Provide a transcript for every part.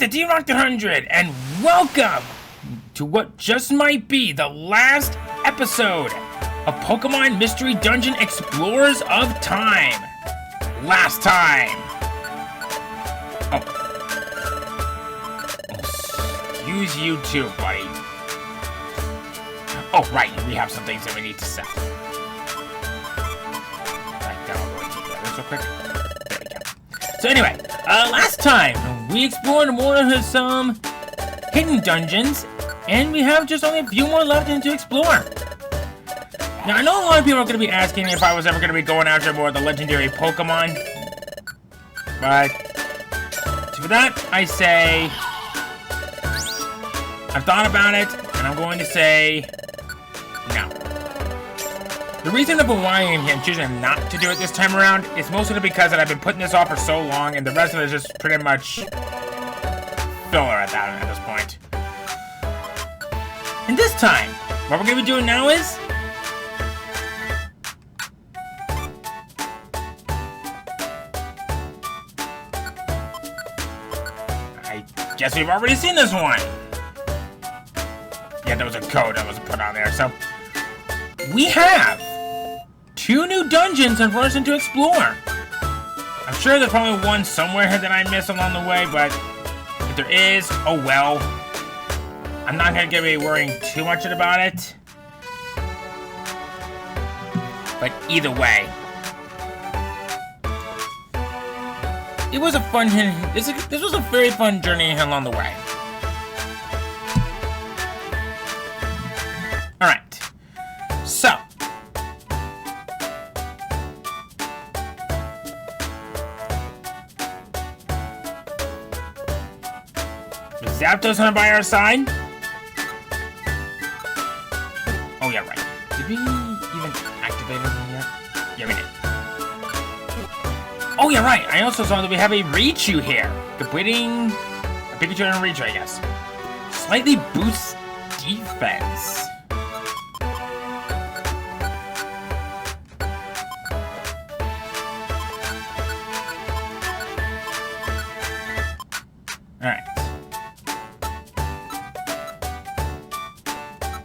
the D-Rock 100, and welcome to what just might be the last episode of Pokemon Mystery Dungeon Explorers of Time. Last time. Oh. Excuse you too, buddy. Oh, right, we have some things that we need to sell. Right, now I'm going to do this real quick. There we go. So anyway, last time we explored more of some hidden dungeons, and we have just only a few more left to explore. Now, I know a lot of people are going to be asking if I was ever going to be going after more of the legendary Pokemon, but to that, I say I've thought about it, and I'm going to say no. The reason of why I'm choosing not to do it this time around is mostly because that I've been putting this off for so long, and the rest of it is just pretty much filler at this point. And this time, what we're going to be doing now is I guess we've already seen this one. Yeah, there was a code that was put on there, so we have 2 new dungeons for us to explore. I'm sure there's probably one somewhere that I missed along the way, but if there is, oh well. I'm not going to be worrying too much about it. But either way, it was a fun, this was a very fun journey along the way. Alright, so Zapdos on by our side. Oh yeah, right. Did we even activate it yet? Yeah, we did. Oh yeah, right. I also saw that we have a Raichu here. Completing a Pikachu and a Raichu, I guess. Slightly boosts defense. Alright.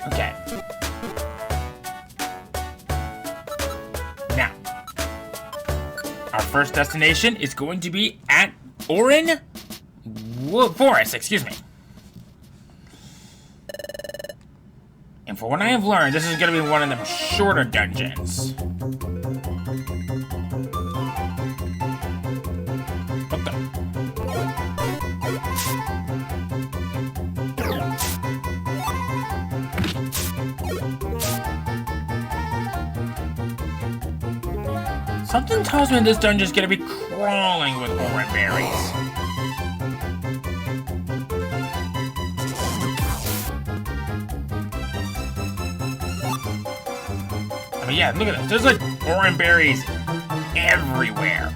Okay. Now, our first destination is going to be at Orin Forest, excuse me. And for what I have learned, this is going to be one of them shorter dungeons. What the? Something tells me this dungeon's gonna be crawling with orange berries. I mean, yeah, look at this. There's like orange berries everywhere.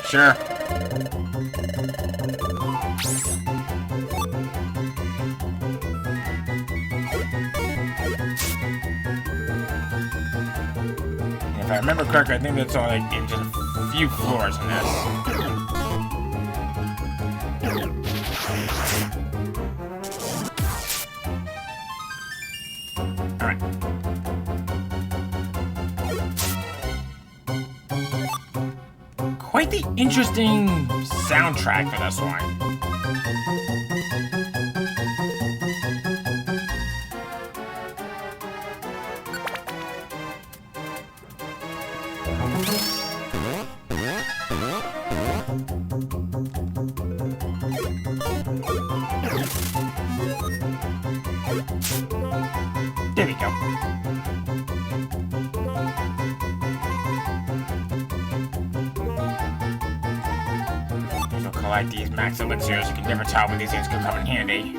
Sure. If I remember correctly, I think that's only just a few floors in this. Alright. Quite the interesting soundtrack for this one. There we go. So collect these max elixirs. You can never tell when these things could come in handy.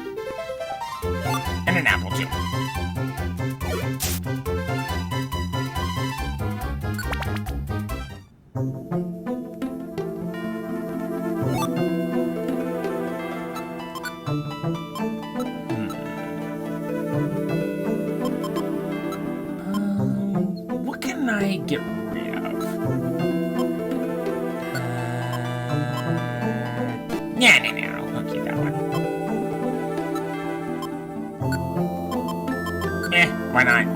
And an apple too. I get rid of? No. I'll keep that one. Why not?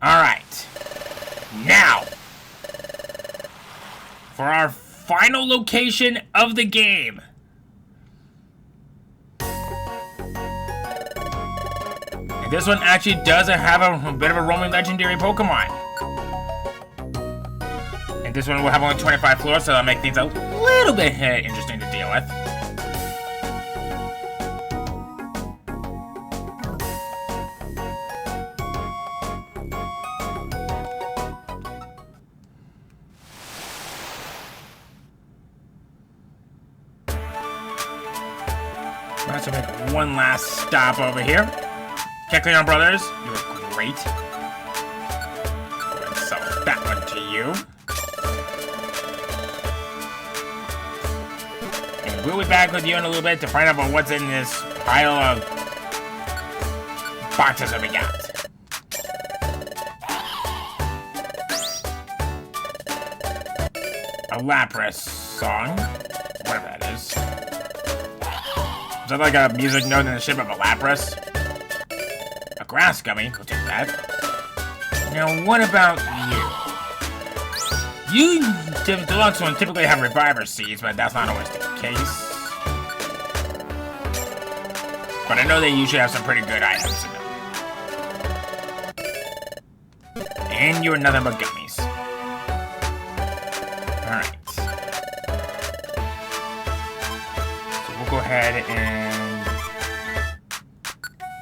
Alright. Now, for our final location of the game. And this one actually does have a bit of a roaming legendary Pokemon. And this one will have only 25 floors, so that'll make things a little bit interesting to deal with. Let's make one last stop over here. Kecleon Brothers, you were great. Let's sell that one to you. And we'll be back with you in a little bit to find out about what's in this pile of boxes that we got. A Lapras song, whatever that is. Is that like a music note in the shape of a Lapras? A grass gummy, we'll take that. Now, what about you? You, deluxe ones, typically have reviver seeds, but that's not always the case. But I know they usually have some pretty good items in them. And you're nothing but gummies. Alright. Go ahead and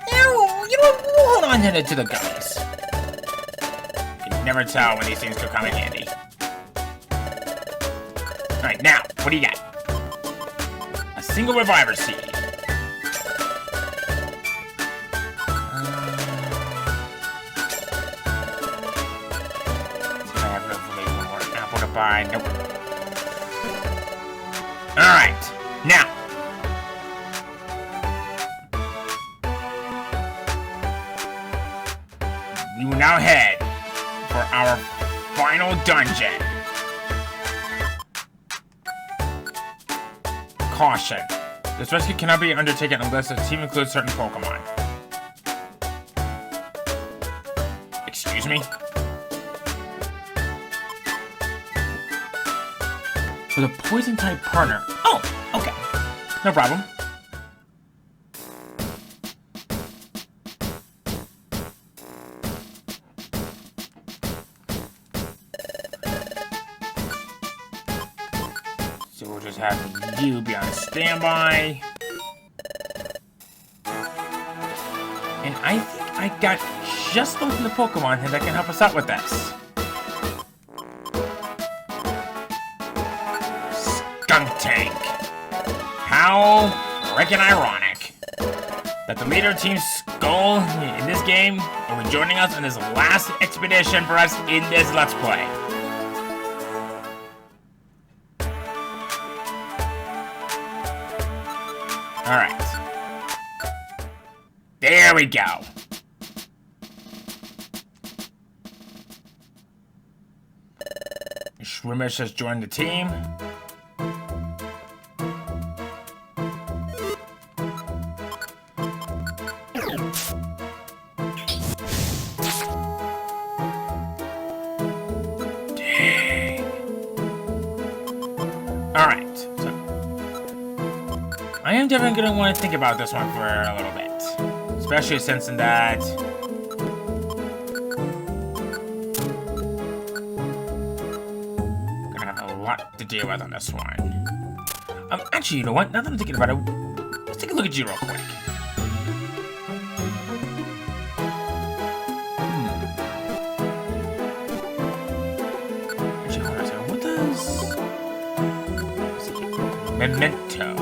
we'll hold on to the gummies. You can never tell when these things could come in handy. Alright, now, what do you got? A single reviver seed. I have hopefully one more apple to buy. Nope. Alright, now. We will now head for our final dungeon. Caution. This rescue cannot be undertaken unless the team includes certain Pokemon. Excuse me? With a poison-type partner. Oh, okay. No problem. So we'll just have you be on standby. And I think I got just the Pokemon here that can help us out with this. Skunk Tank. How freaking ironic that the leader of Team Skull in this game will be joining us on this last expedition for us in this Let's Play. Alright. There we go. Shrimish has joined the team. Dang. Alright, so I am definitely going to want to think about this one for a little bit. Especially since in that I'm gonna have a lot to deal with on this one. Actually, you know what? Now that I'm thinking about it, let's take a look at you real quick. Actually, hold on a second. What does Memento?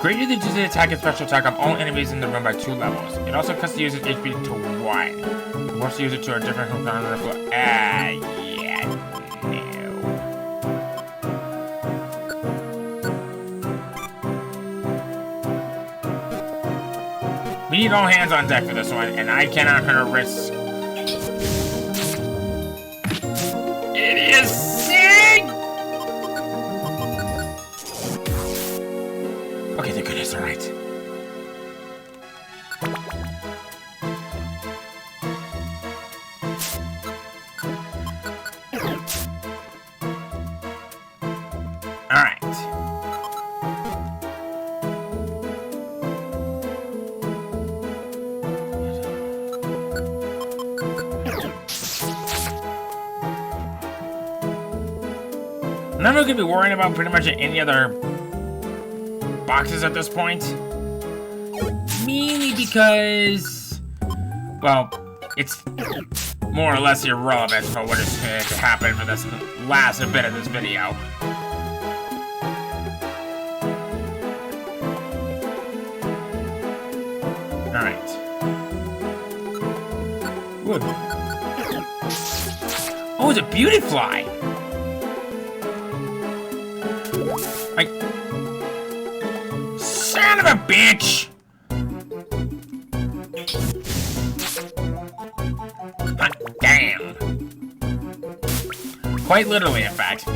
Greatly reduces the attack and special attack of all enemies in the room by 2 levels. It also cuts the user's HP to 1. It forces the user to a different hook on the floor. Yeah. We need all hands on deck for this one, and I cannot hurt a risk. It is sick! Okay, thank goodness, alright. Alright. I'm not really gonna be worrying about pretty much any other boxes at this point. Mainly because, well, it's more or less irrelevant for what is going to happen for this last bit of this video. Alright. Wood. Oh, it's a beauty fly! Son of a bitch! Hot damn. Quite literally, in fact.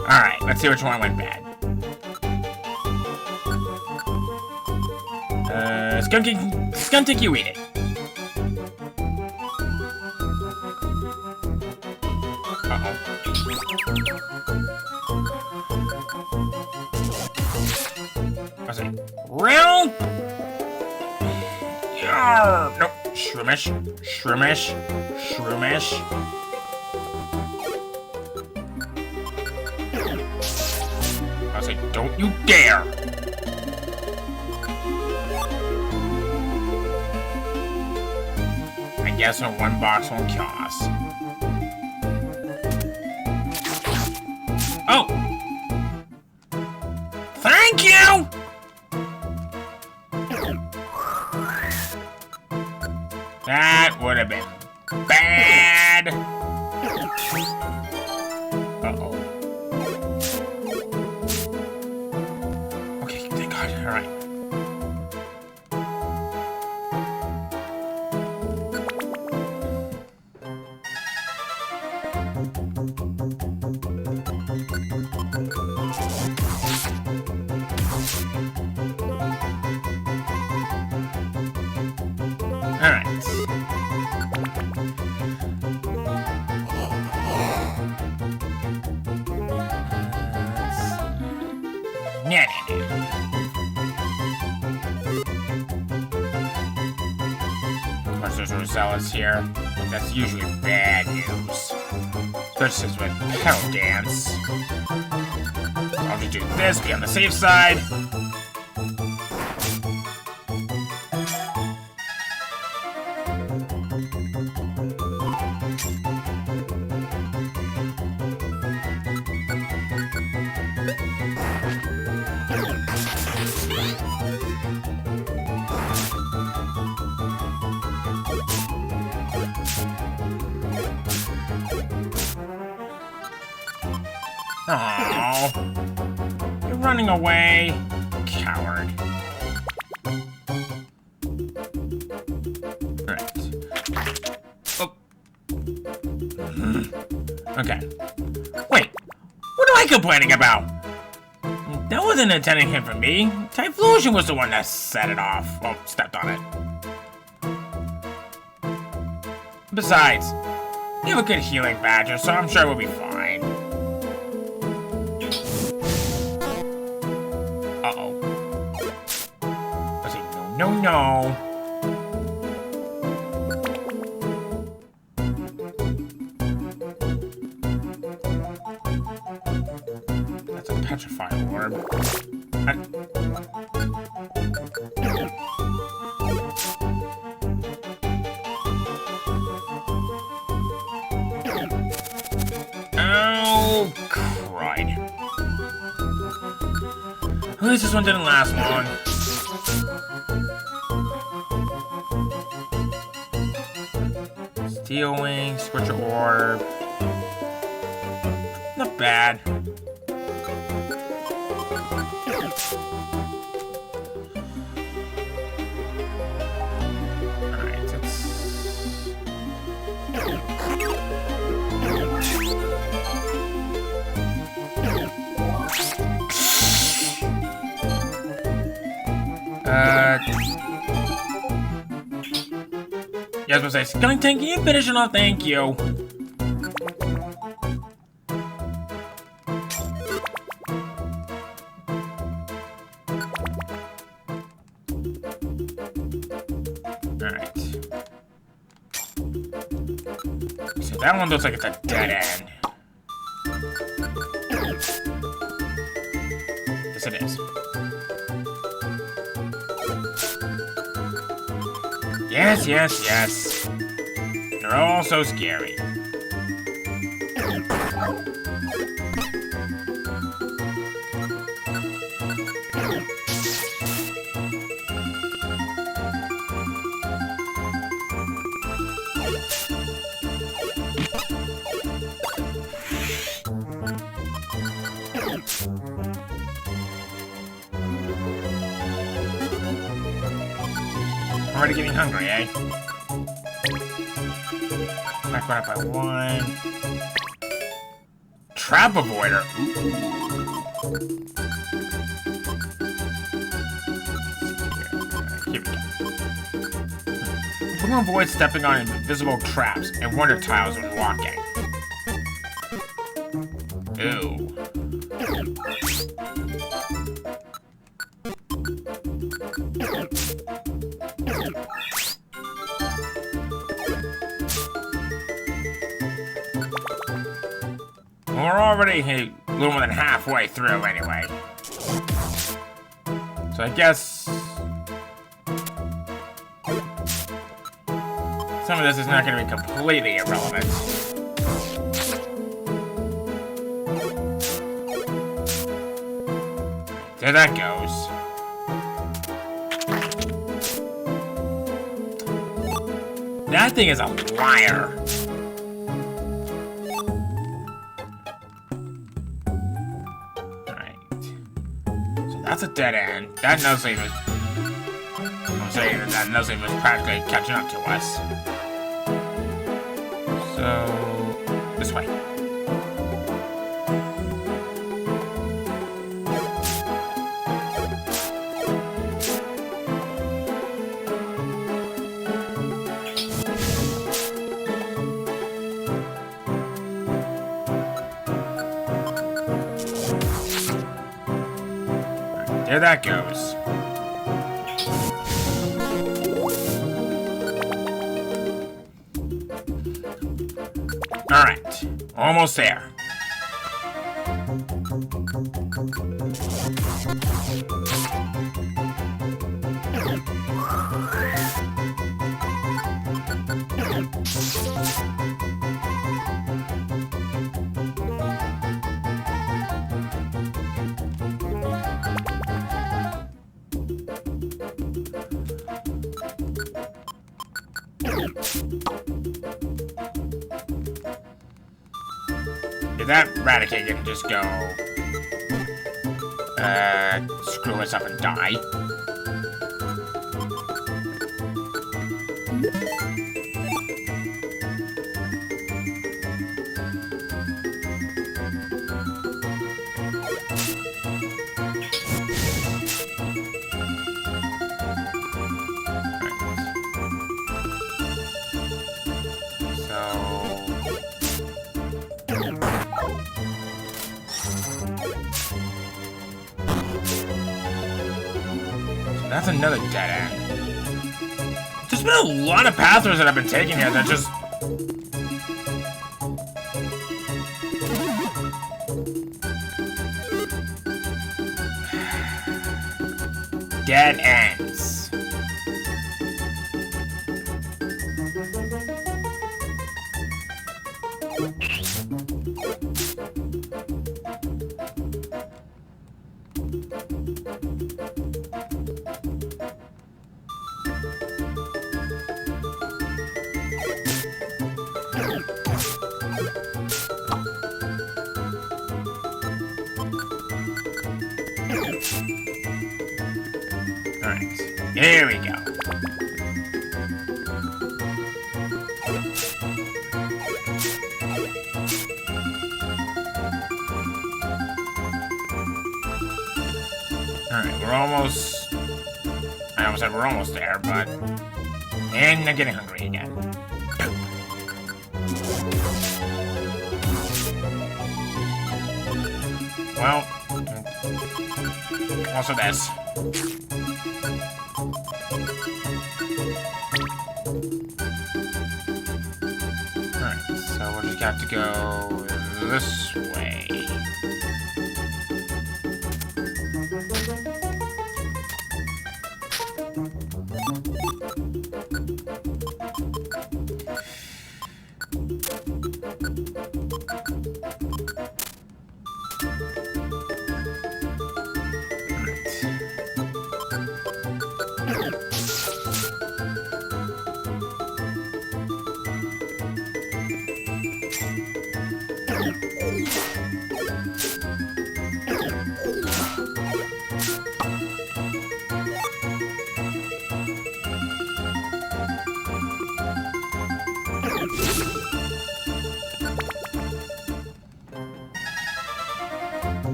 Alright, let's see which one went bad. Skuntic, you eat it. Uh-oh. What's it? Real? Yarr! Nope. Shroomish. Shroomish. Shroomish. I was like, don't you dare! I guess in one box won't kill us. Oh! Thank you! That would have been bad. Uh-oh. Okay, thank God. All right. Alright. Nah. Of course, there's Rosella's here. That's usually bad news. Especially with Hell Dance. I'll just do this, be on the safe side. Aww. You're running away. Coward. Alright. Oh. Okay. Wait. What am I complaining about? That wasn't intending hit for me. Typhlosion was the one that set it off. Well, stepped on it. Besides, you have a good healing badger, so I'm sure we'll be fine. Uh-oh. I say no. That's a petrified orb. Oh, crud. At least this one didn't last long. Steel Wing, Scorcher Orb. Not bad. Yeah, I was gonna say, Skunk Tank, can you finish it off? Thank you. Alright. So that one looks like it's a dead end. Yes, it is. Yes, yes, yes. They're all so scary. Already getting hungry, eh? Back one up by one. Trap avoider. Here we go. Pokemon avoid stepping on invisible traps and wonder tiles when walking. Ew. We're already a little more than halfway through anyway. So I guess some of this is not going to be completely irrelevant. There that goes. That thing is a liar. That's a dead end. That nosleaf is... I'm saying that nosleaf is practically catching up to us. So... this way. There that goes. Alright, almost there. If that Raticate can just go, screw us up and die. That's another dead end. There's been a lot of pathways that I've been taking here that just... dead ends. Alright, here we go. Alright, we're almost I almost said we're almost there, but... And I'm getting hungry again. Well... Also this. Alright, so we'll just have to go this way.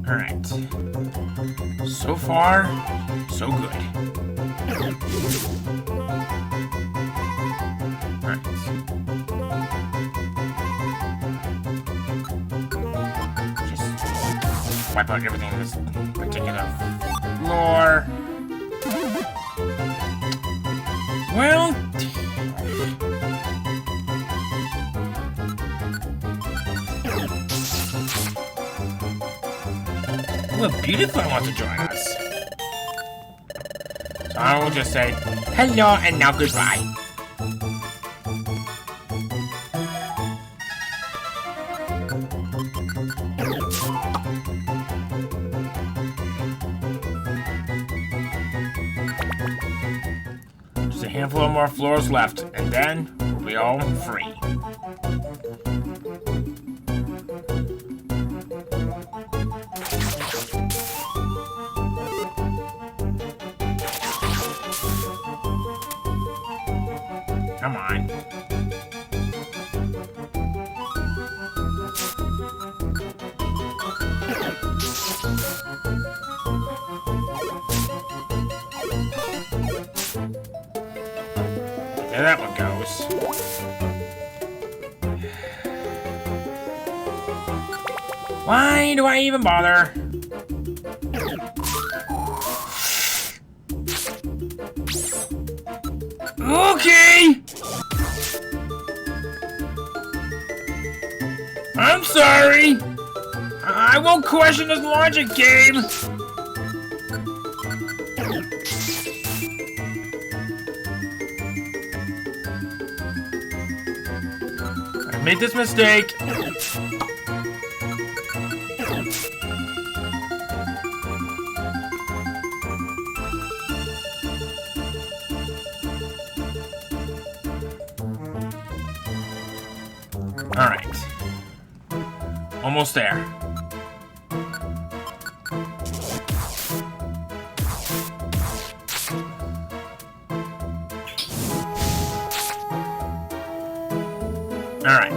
Alright. So far, so good. Alright. Just wipe out everything in this particular floor. Well... Well, Beautiful wants to join us. So I will just say, hello and now goodbye. Just a handful of more floors left, and then we'll be all free. Come on. There that one goes. Why do I even bother? Okay! I'm sorry! I won't question this logic, game! I made this mistake. Alright. Almost there. Alright.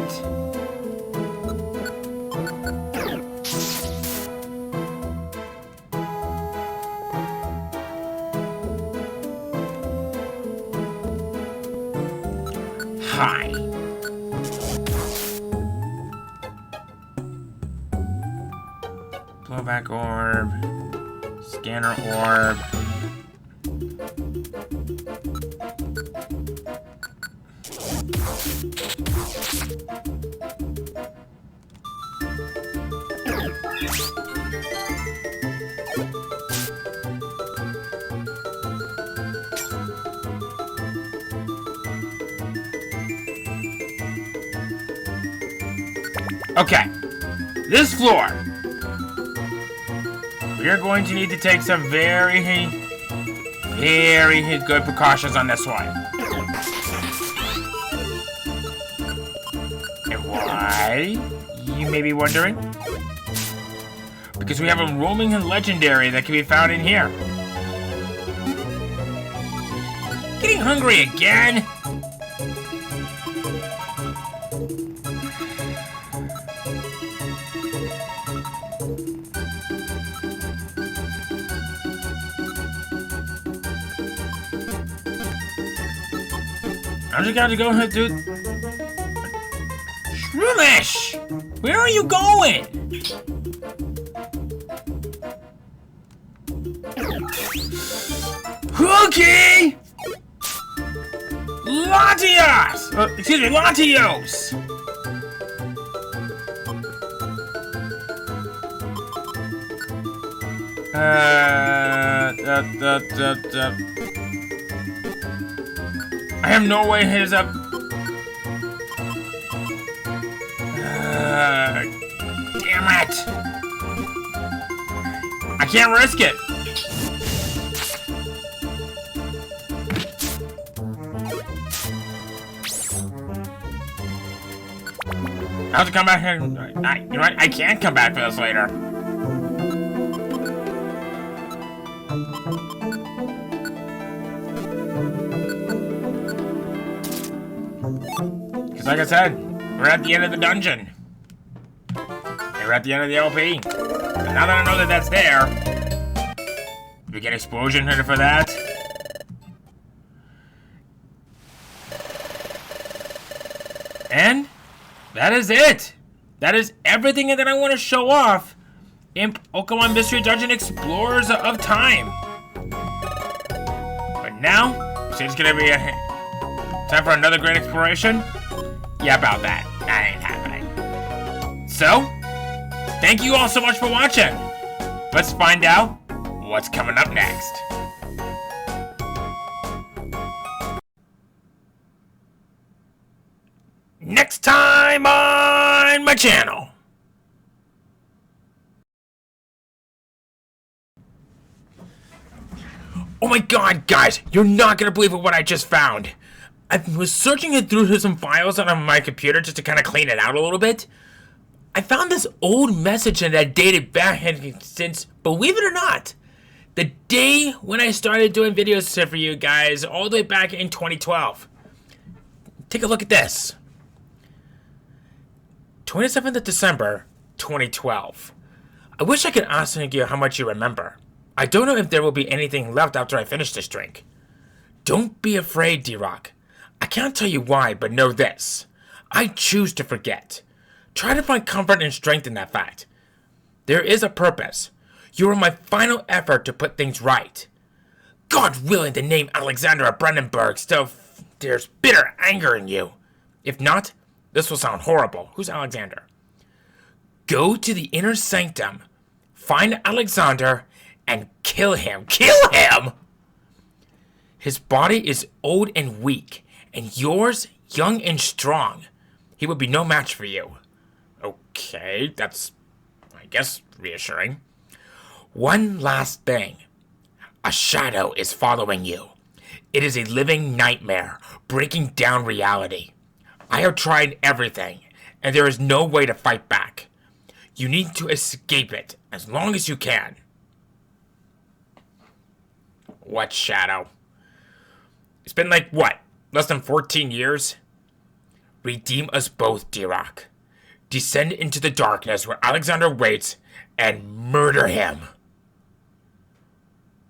Hi. Blowback orb. Scanner orb. Okay, this floor, we are going to need to take some very good precautions on this one. And why, you may be wondering? Because we have a roaming legendary that can be found in here. Getting hungry again? I'm just gonna go ahead, dude. Shroomish! Where are you going? Okay! Latios! Excuse me, Latios! I have no way heads up. Damn it! I can't risk it. I have to come back here. You know what? I can't come back for this later. Because like I said, we're at the end of the dungeon. And we're at the end of the LP. And now that I know that that's there, we get explosion here for that. And that is it. That is everything that I want to show off in Pokemon Mystery Dungeon Explorers of Time. But now, so it's gonna be time for another great exploration? Yeah, about that. That ain't happening. So, thank you all so much for watching. Let's find out what's coming up next. Next time on my channel. Oh my god, guys, you're not gonna believe what I just found. I was searching it through some files on my computer just to kind of clean it out a little bit. I found this old message that dated back since, believe it or not, the day when I started doing videos for you guys, all the way back in 2012. Take a look at this. 27th of December, 2012. I wish I could ask you how much you remember. I don't know if there will be anything left after I finish this drink. Don't be afraid, D-Rock. I can't tell you why, but know this. I choose to forget. Try to find comfort and strength in that fact. There is a purpose. You are my final effort to put things right. God willing, the name Alexander of Brandenburg still there's bitter anger in you. If not, this will sound horrible. Who's Alexander? Go to the inner sanctum, find Alexander, and kill him. Kill him! His body is old and weak, and yours young and strong. He would be no match for you. Okay, that's, I guess, reassuring. One last thing. A shadow is following you. It is a living nightmare, breaking down reality. I have tried everything, and there is no way to fight back. You need to escape it as long as you can. What shadow? It's been like, what, less than 14 years? Redeem us both, D-Rock. Descend into the darkness where Alexander waits and murder him.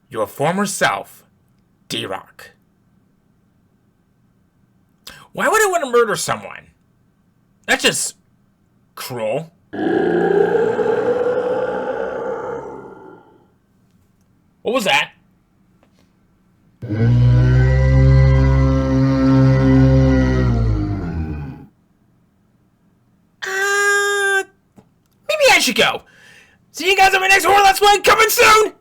Your former self, D-Rock. Why would I want to murder someone? That's just cruel. What was that? Maybe I should go. See you guys on my next horror Let's Play coming soon!